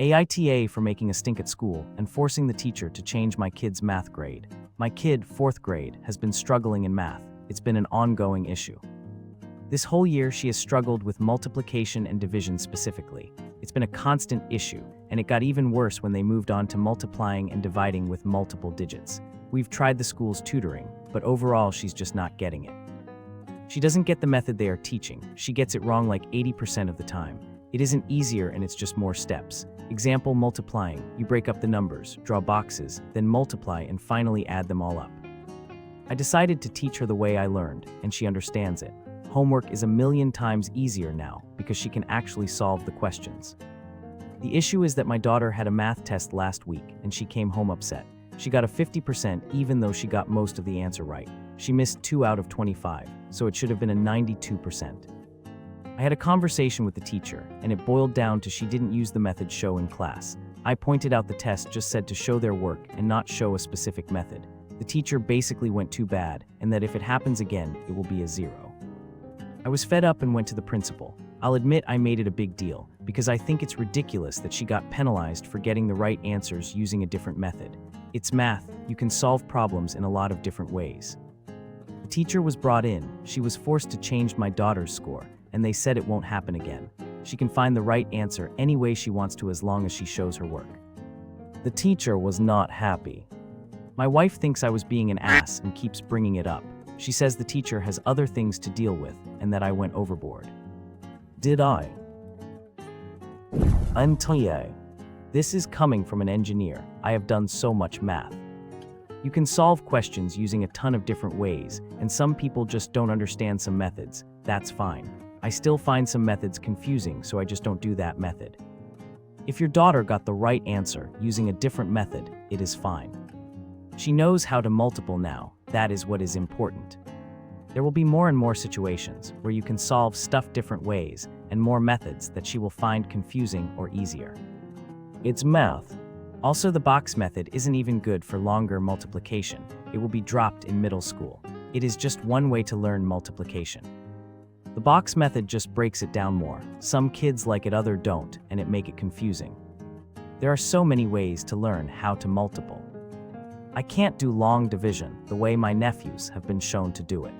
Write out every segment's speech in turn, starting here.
AITA for making a stink at school and forcing the teacher to change my kid's math grade. My kid, 4th grade, has been struggling in math. It's been an ongoing issue. This whole year, she has struggled with multiplication and division specifically. It's been a constant issue, and it got even worse when they moved on to multiplying and dividing with multiple digits. We've tried the school's tutoring, but overall, she's just not getting it. She doesn't get the method they are teaching. She gets it wrong like 80% of the time. It isn't easier and it's just more steps. Example, multiplying. You break up the numbers, draw boxes, then multiply and finally add them all up. I decided to teach her the way I learned, and she understands it. Homework is a million times easier now because she can actually solve the questions. The issue is that my daughter had a math test last week and she came home upset. She got a 50% even though she got most of the answer right. She missed 2 out of 25, so it should have been a 92%. I had a conversation with the teacher, and it boiled down to she didn't use the method show in class. I pointed out the test just said to show their work and not show a specific method. The teacher basically went too bad, and that if it happens again, it will be a 0. I was fed up and went to the principal. I'll admit I made it a big deal, because I think it's ridiculous that she got penalized for getting the right answers using a different method. It's math, you can solve problems in a lot of different ways. The teacher was brought in, she was forced to change my daughter's score, and they said it won't happen again. She can find the right answer any way she wants to as long as she shows her work. The teacher was not happy. My wife thinks I was being an ass and keeps bringing it up. She says the teacher has other things to deal with and that I went overboard. Did I? AmITheAsshole. This is coming from an engineer. I have done so much math. You can solve questions using a ton of different ways, and some people just don't understand some methods. That's fine. I still find some methods confusing, so I just don't do that method. If your daughter got the right answer using a different method, it is fine. She knows how to multiply now. That is what is important. There will be more and more situations where you can solve stuff different ways and more methods that she will find confusing or easier. It's math. Also, the box method isn't even good for longer multiplication. It will be dropped in middle school. It is just one way to learn multiplication. The box method just breaks it down more. Some kids like it, others don't, and it make it confusing. There are so many ways to learn how to multiply. I can't do long division the way my nephews have been shown to do it.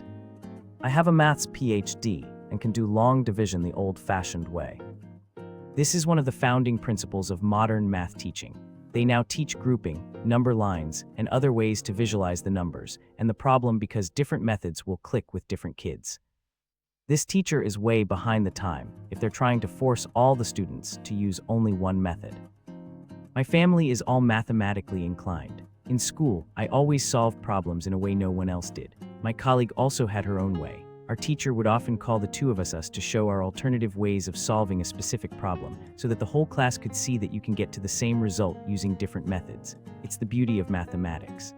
I have a maths PhD and can do long division the old-fashioned way. This is one of the founding principles of modern math teaching. They now teach grouping, number lines, and other ways to visualize the numbers, and the problem because different methods will click with different kids. This teacher is way behind the time if they're trying to force all the students to use only one method. My family is all mathematically inclined. In school, I always solved problems in a way no one else did. My colleague also had her own way. Our teacher would often call the two of us to show our alternative ways of solving a specific problem so that the whole class could see that you can get to the same result using different methods. It's the beauty of mathematics.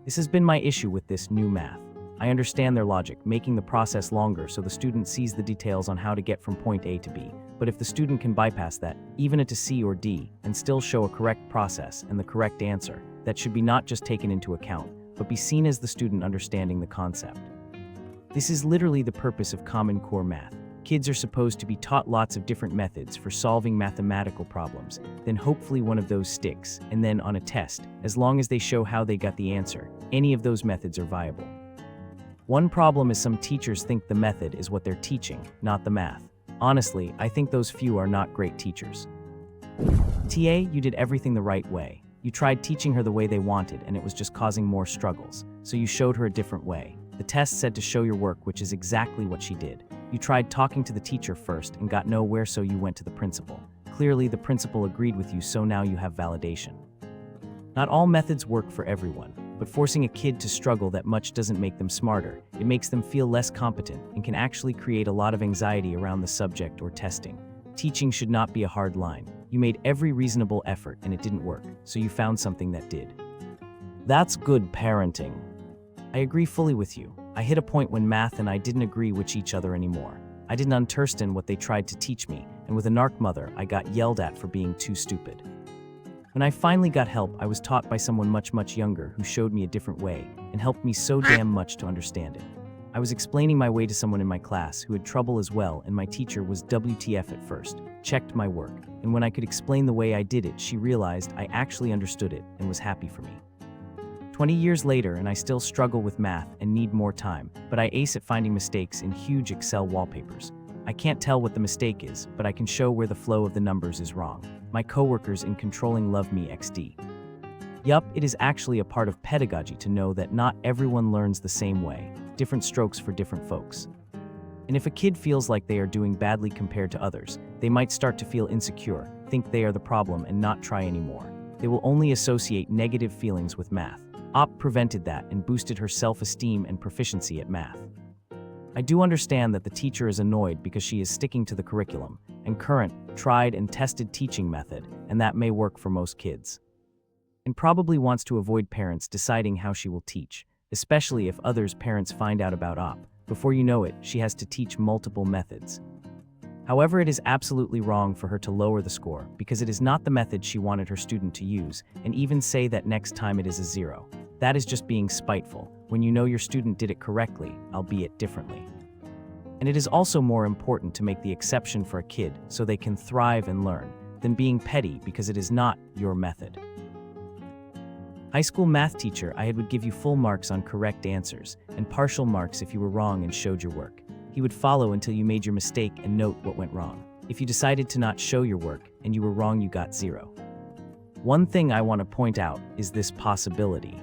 This has been my issue with this new math. I understand their logic, making the process longer so the student sees the details on how to get from point A to B. But if the student can bypass that, even to C or D, and still show a correct process and the correct answer, that should be not just taken into account, but be seen as the student understanding the concept. This is literally the purpose of Common Core math. Kids are supposed to be taught lots of different methods for solving mathematical problems, then hopefully one of those sticks, and then on a test, as long as they show how they got the answer, any of those methods are viable. One problem is some teachers think the method is what they're teaching, not the math. Honestly, I think those few are not great teachers. TA, you did everything the right way. You tried teaching her the way they wanted and it was just causing more struggles, so you showed her a different way. The test said to show your work, which is exactly what she did. You tried talking to the teacher first and got nowhere, so you went to the principal. Clearly, the principal agreed with you, so now you have validation. Not all methods work for everyone, but forcing a kid to struggle that much doesn't make them smarter. It makes them feel less competent and can actually create a lot of anxiety around the subject or testing. Teaching should not be a hard line. You made every reasonable effort and it didn't work, so you found something that did. That's good parenting. I agree fully with you. I hit a point when math and I didn't agree with each other anymore. I didn't understand what they tried to teach me, and with a narc mother, I got yelled at for being too stupid. When I finally got help, I was taught by someone much younger who showed me a different way and helped me so damn much to understand it. I was explaining my way to someone in my class who had trouble as well, and my teacher was WTF at first, checked my work, and when I could explain the way I did it, she realized I actually understood it and was happy for me. 20 years later, and I still struggle with math and need more time, but I ace at finding mistakes in huge Excel wallpapers. I can't tell what the mistake is, but I can show where the flow of the numbers is wrong. My coworkers in controlling love me XD. Yup, it is actually a part of pedagogy to know that not everyone learns the same way, different strokes for different folks. And if a kid feels like they are doing badly compared to others, they might start to feel insecure, think they are the problem and not try anymore. They will only associate negative feelings with math. Op prevented that and boosted her self-esteem and proficiency at math. I do understand that the teacher is annoyed because she is sticking to the curriculum and current, tried and tested teaching method, and that may work for most kids. And probably wants to avoid parents deciding how she will teach, especially if others' parents find out about op. Before you know it, she has to teach multiple methods. However, it is absolutely wrong for her to lower the score because it is not the method she wanted her student to use, and even say that next time it is a 0. That is just being spiteful, when you know your student did it correctly, albeit differently. And it is also more important to make the exception for a kid so they can thrive and learn, than being petty because it is not your method. High school math teacher I had would give you full marks on correct answers, and partial marks if you were wrong and showed your work. He would follow until you made your mistake and note what went wrong. If you decided to not show your work and you were wrong, you got 0. One thing I want to point out is this possibility.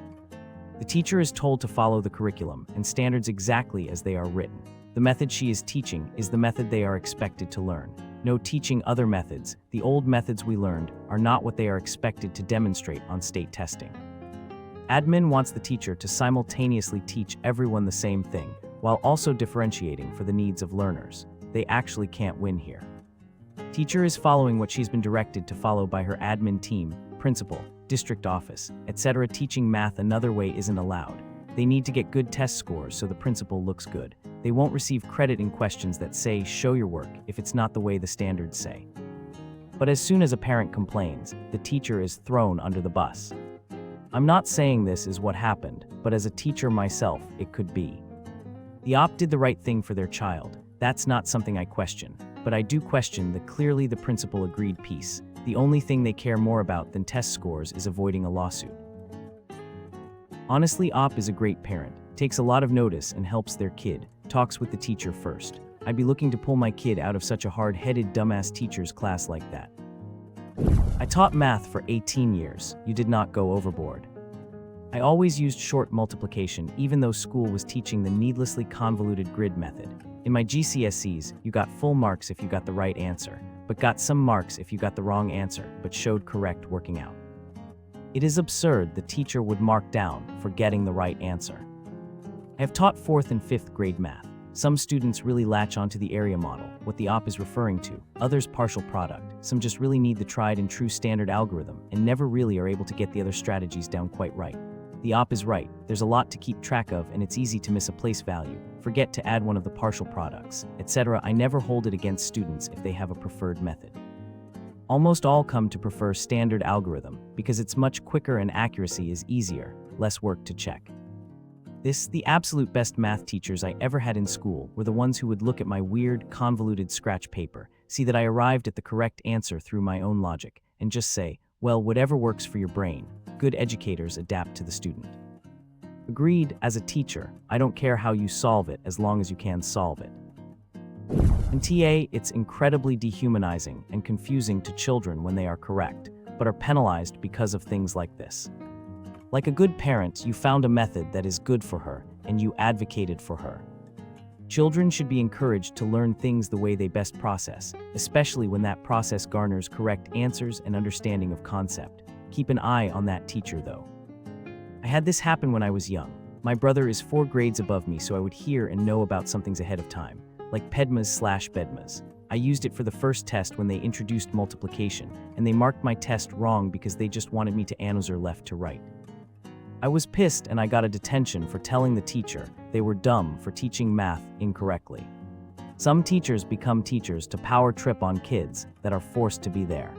The teacher is told to follow the curriculum and standards exactly as they are written. The method she is teaching is the method they are expected to learn. No teaching other methods. The old methods we learned are not what they are expected to demonstrate on state testing. Admin wants the teacher to simultaneously teach everyone the same thing, while also differentiating for the needs of learners. They actually can't win here. Teacher is following what she's been directed to follow by her admin team, principal, district office, etc. Teaching math another way isn't allowed. They need to get good test scores so the principal looks good. They won't receive credit in questions that say show your work if it's not the way the standards say. But as soon as a parent complains, the teacher is thrown under the bus. I'm not saying this is what happened, but as a teacher myself, it could be. The op did the right thing for their child. That's not something I question, but I do question the clearly the principal agreed piece. The only thing they care more about than test scores is avoiding a lawsuit. Honestly, op is a great parent, takes a lot of notice and helps their kid, talks with the teacher first. I'd be looking to pull my kid out of such a hard-headed dumbass teacher's class like that. I taught math for 18 years. You did not go overboard. I always used short multiplication even though school was teaching the needlessly convoluted grid method. In my GCSEs, you got full marks if you got the right answer, but got some marks if you got the wrong answer, but showed correct working out. It is absurd the teacher would mark down for getting the right answer. I have taught 4th and 5th grade math. Some students really latch onto the area model, what the op is referring to, others partial product, some just really need the tried and true standard algorithm and never really are able to get the other strategies down quite right. The op is right, there's a lot to keep track of and it's easy to miss a place value, forget to add one of the partial products, etc. I never hold it against students if they have a preferred method. Almost all come to prefer standard algorithm because it's much quicker and accuracy is easier, less work to check. The absolute best math teachers I ever had in school were the ones who would look at my weird, convoluted scratch paper, see that I arrived at the correct answer through my own logic, and just say, well, whatever works for your brain. Good educators adapt to the student. Agreed, as a teacher, I don't care how you solve it as long as you can solve it. In TA, it's incredibly dehumanizing and confusing to children when they are correct, but are penalized because of things like this. Like a good parent, you found a method that is good for her, and you advocated for her. Children should be encouraged to learn things the way they best process, especially when that process garners correct answers and understanding of concept. Keep an eye on that teacher, though. I had this happen when I was young. My brother is 4 grades above me, so I would hear and know about some things ahead of time, like PEDMAS/BEDMAS. I used it for the first test when they introduced multiplication, and they marked my test wrong because they just wanted me to answer left to right. I was pissed and I got a detention for telling the teacher they were dumb for teaching math incorrectly. Some teachers become teachers to power trip on kids that are forced to be there.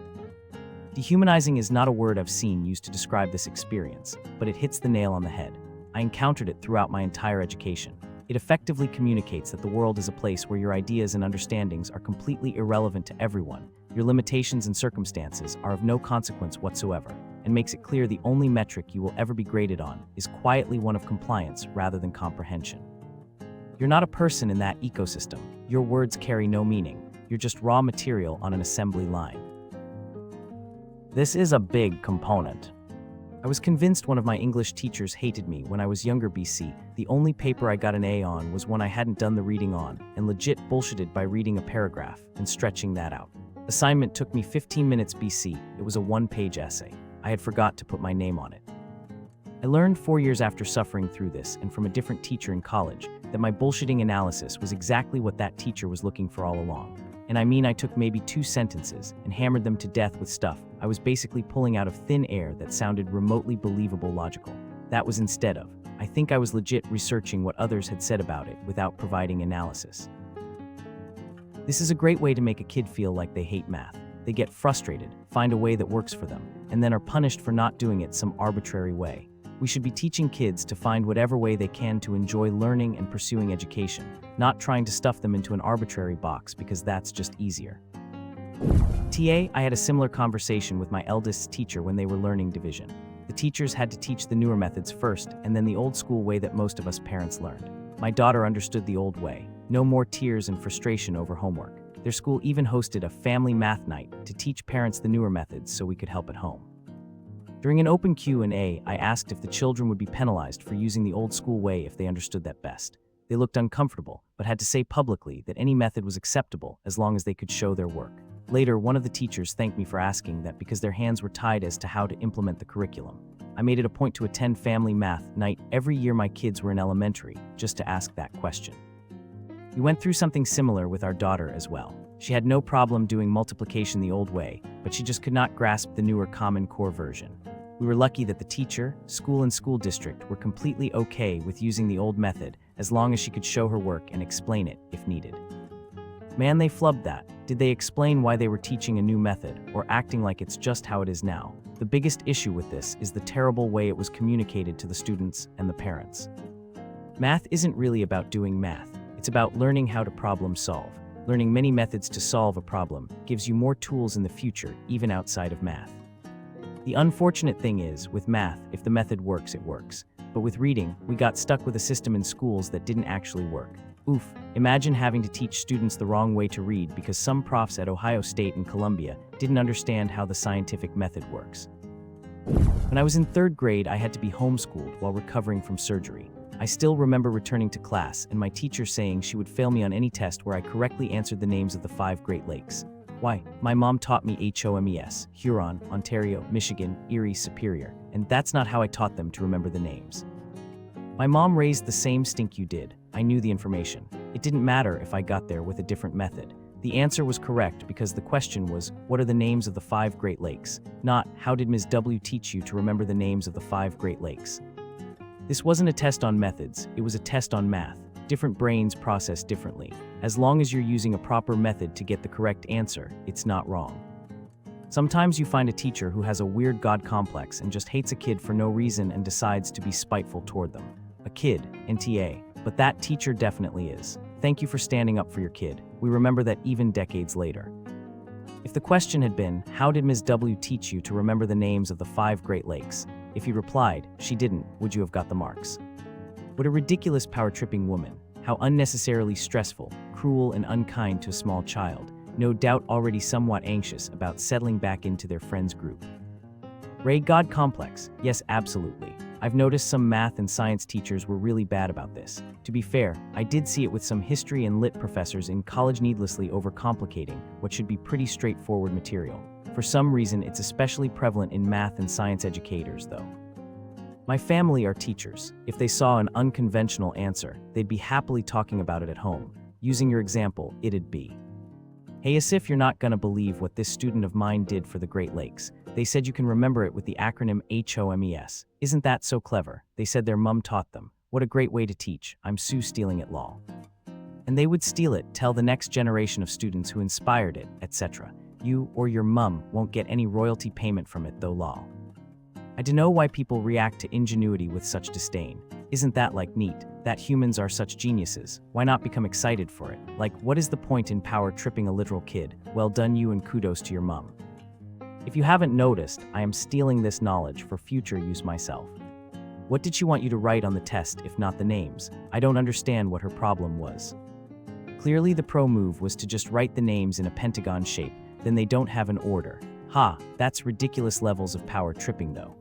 Dehumanizing is not a word I've seen used to describe this experience, but it hits the nail on the head. I encountered it throughout my entire education. It effectively communicates that the world is a place where your ideas and understandings are completely irrelevant to everyone, your limitations and circumstances are of no consequence whatsoever, and makes it clear the only metric you will ever be graded on is quietly one of compliance rather than comprehension. You're not a person in that ecosystem. Your words carry no meaning. You're just raw material on an assembly line. This is a big component. I was convinced one of my English teachers hated me when I was younger BC. The only paper I got an A on was one I hadn't done the reading on, and legit bullshitted by reading a paragraph and stretching that out. Assignment took me 15 minutes BC. It was a one-page essay. I had forgot to put my name on it. I learned 4 years after suffering through this and from a different teacher in college that my bullshitting analysis was exactly what that teacher was looking for all along. And I mean, I took maybe 2 sentences and hammered them to death with stuff I was basically pulling out of thin air that sounded remotely believable logical. That was instead of, I think I was legit researching what others had said about it without providing analysis. This is a great way to make a kid feel like they hate math. They get frustrated, find a way that works for them, and then are punished for not doing it some arbitrary way. We should be teaching kids to find whatever way they can to enjoy learning and pursuing education, not trying to stuff them into an arbitrary box because that's just easier. I had a similar conversation with my eldest's teacher when they were learning division. The teachers had to teach the newer methods first and then the old school way that most of us parents learned. My daughter understood the old way. No more tears and frustration over homework. Their school even hosted a family math night to teach parents the newer methods so we could help at home. During an open Q&A, I asked if the children would be penalized for using the old school way if they understood that best. They looked uncomfortable, but had to say publicly that any method was acceptable as long as they could show their work. Later, one of the teachers thanked me for asking that because their hands were tied as to how to implement the curriculum. I made it a point to attend family math night every year my kids were in elementary, just to ask that question. We went through something similar with our daughter as well. She had no problem doing multiplication the old way, but she just could not grasp the newer Common Core version. We were lucky that the teacher, school, and school district were completely okay with using the old method as long as she could show her work and explain it if needed. Man, they flubbed that. Did they explain why they were teaching a new method or acting like it's just how it is now? The biggest issue with this is the terrible way it was communicated to the students and the parents. Math isn't really about doing math. It's about learning how to problem solve. Learning many methods to solve a problem gives you more tools in the future, even outside of math. The unfortunate thing is, with math, if the method works, it works. But with reading, we got stuck with a system in schools that didn't actually work. Oof, imagine having to teach students the wrong way to read because some profs at Ohio State and Columbia didn't understand how the scientific method works. When I was in 3rd grade, I had to be homeschooled while recovering from surgery. I still remember returning to class and my teacher saying she would fail me on any test where I correctly answered the names of the 5 Great Lakes. Why? My mom taught me HOMES, Huron, Ontario, Michigan, Erie, Superior, and that's not how I taught them to remember the names. My mom raised the same stink you did. I knew the information. It didn't matter if I got there with a different method. The answer was correct because the question was, what are the names of the 5 Great Lakes? Not, how did Ms. W teach you to remember the names of the 5 Great Lakes? This wasn't a test on methods, it was a test on math. Different brains process differently. As long as you're using a proper method to get the correct answer, it's not wrong. Sometimes you find a teacher who has a weird God complex and just hates a kid for no reason and decides to be spiteful toward them. A kid, NTA, but that teacher definitely is. Thank you for standing up for your kid. We remember that even decades later. If the question had been, how did Ms. W teach you to remember the names of the 5 Great Lakes? If you replied, she didn't, would you have got the marks? What a ridiculous power-tripping woman. How unnecessarily stressful, cruel, and unkind to a small child, no doubt already somewhat anxious about settling back into their friends' group. Ray, God complex. Yes, absolutely. I've noticed some math and science teachers were really bad about this. To be fair, I did see it with some history and lit professors in college needlessly overcomplicating what should be pretty straightforward material. For some reason, it's especially prevalent in math and science educators, though. My family are teachers. If they saw an unconventional answer, they'd be happily talking about it at home. Using your example, it'd be, hey, as if you're not gonna believe what this student of mine did for the Great Lakes. They said you can remember it with the acronym HOMES. Isn't that so clever? They said their mum taught them. What a great way to teach. I'm Sue stealing it, lol. And they would steal it, tell the next generation of students who inspired it, etc. You or your mum won't get any royalty payment from it though, lol. I don't know why people react to ingenuity with such disdain. Isn't that like neat? That humans are such geniuses. Why not become excited for it? Like, what is the point in power tripping a literal kid? Well done you and kudos to your mom. If you haven't noticed, I am stealing this knowledge for future use myself. What did she want you to write on the test if not the names? I don't understand what her problem was. Clearly the pro move was to just write the names in a pentagon shape, then they don't have an order. Ha, that's ridiculous levels of power tripping though.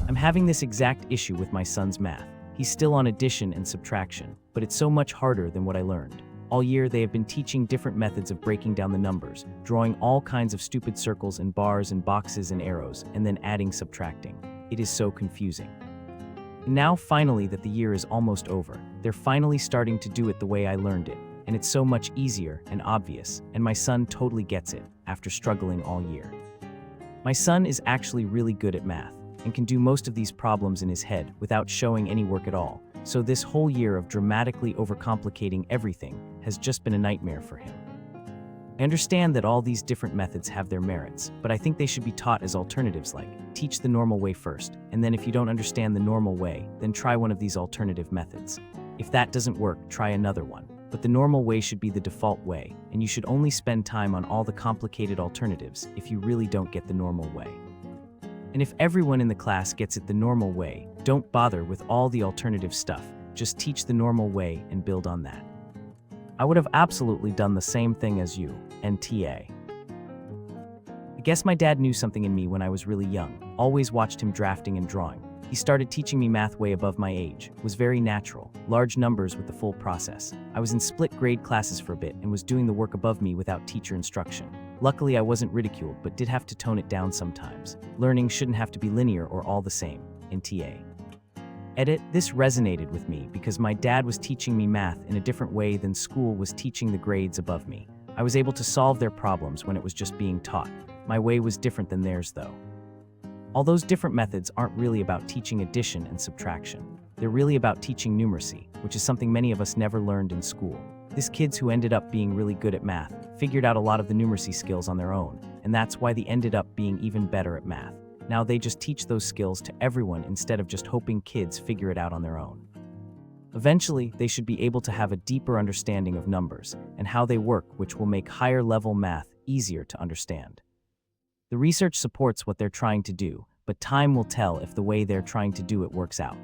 I'm having this exact issue with my son's math. He's still on addition and subtraction, but it's so much harder than what I learned. All year they have been teaching different methods of breaking down the numbers, drawing all kinds of stupid circles and bars and boxes and arrows, and then adding, subtracting. It is so confusing. Now finally that the year is almost over, they're finally starting to do it the way I learned it, and it's so much easier and obvious, and my son totally gets it after struggling all year. My son is actually really good at math and can do most of these problems in his head without showing any work at all, so this whole year of dramatically overcomplicating everything has just been a nightmare for him. I understand that all these different methods have their merits, but I think they should be taught as alternatives, like teach the normal way first, and then if you don't understand the normal way, then try one of these alternative methods. If that doesn't work, try another one. But the normal way should be the default way, and you should only spend time on all the complicated alternatives if you really don't get the normal way. And if everyone in the class gets it the normal way, don't bother with all the alternative stuff, just teach the normal way and build on that. I would have absolutely done the same thing as you, NTA. I guess my dad knew something in me when I was really young, always watched him drafting and drawing. He started teaching me math way above my age, was very natural, large numbers with the full process. I was in split grade classes for a bit and was doing the work above me without teacher instruction. Luckily I wasn't ridiculed, but did have to tone it down sometimes. Learning shouldn't have to be linear or all the same, NTA. Edit, this resonated with me because my dad was teaching me math in a different way than school was teaching the grades above me. I was able to solve their problems when it was just being taught. My way was different than theirs though. All those different methods aren't really about teaching addition and subtraction. They're really about teaching numeracy, which is something many of us never learned in school. These kids who ended up being really good at math figured out a lot of the numeracy skills on their own, and that's why they ended up being even better at math. Now they just teach those skills to everyone instead of just hoping kids figure it out on their own. Eventually, they should be able to have a deeper understanding of numbers and how they work, which will make higher level math easier to understand. The research supports what they're trying to do, but time will tell if the way they're trying to do it works out.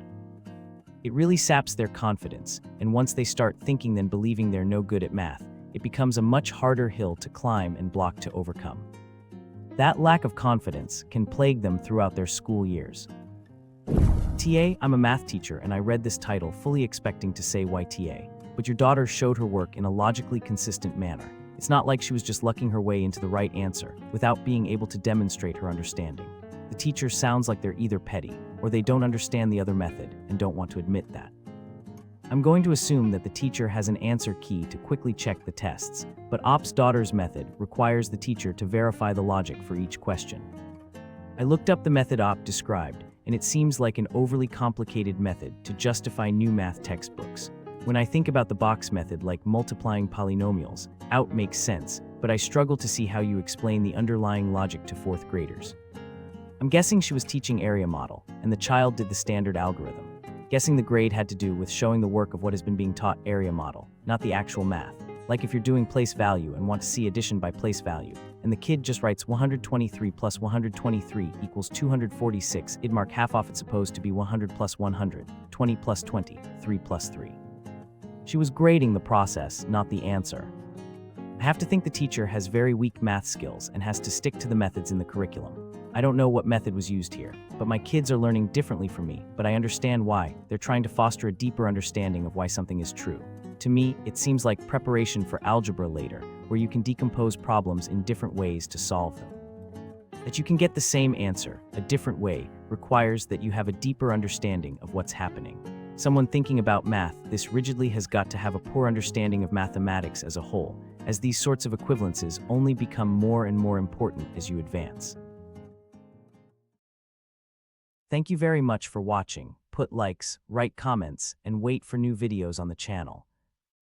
It really saps their confidence, and once they start thinking then believing they're no good at math, it becomes a much harder hill to climb and block to overcome. That lack of confidence can plague them throughout their school years. TA, I'm a math teacher and I read this title fully expecting to say YTA, but your daughter showed her work in a logically consistent manner. It's not like she was just lucking her way into the right answer without being able to demonstrate her understanding. The teacher sounds like they're either petty or they don't understand the other method and don't want to admit that. I'm going to assume that the teacher has an answer key to quickly check the tests, but Op's daughter's method requires the teacher to verify the logic for each question. I looked up the method Op described, and it seems like an overly complicated method to justify new math textbooks. When I think about the box method like multiplying polynomials, out makes sense, but I struggle to see how you explain the underlying logic to fourth graders. I'm guessing she was teaching area model, and the child did the standard algorithm. Guessing the grade had to do with showing the work of what has been being taught area model, not the actual math. Like if you're doing place value and want to see addition by place value, and the kid just writes 123 plus 123 equals 246, it'd mark half off it's supposed to be 100 plus 100, 20 plus 20, 3 plus 3. She was grading the process, not the answer. I have to think the teacher has very weak math skills and has to stick to the methods in the curriculum. I don't know what method was used here, but my kids are learning differently from me, but I understand why. They're trying to foster a deeper understanding of why something is true. To me, it seems like preparation for algebra later, where you can decompose problems in different ways to solve them. That you can get the same answer, a different way, requires that you have a deeper understanding of what's happening. Someone thinking about math this rigidly has got to have a poor understanding of mathematics as a whole, as these sorts of equivalences only become more and more important as you advance. Thank you very much for watching. Put likes, write comments, and wait for new videos on the channel.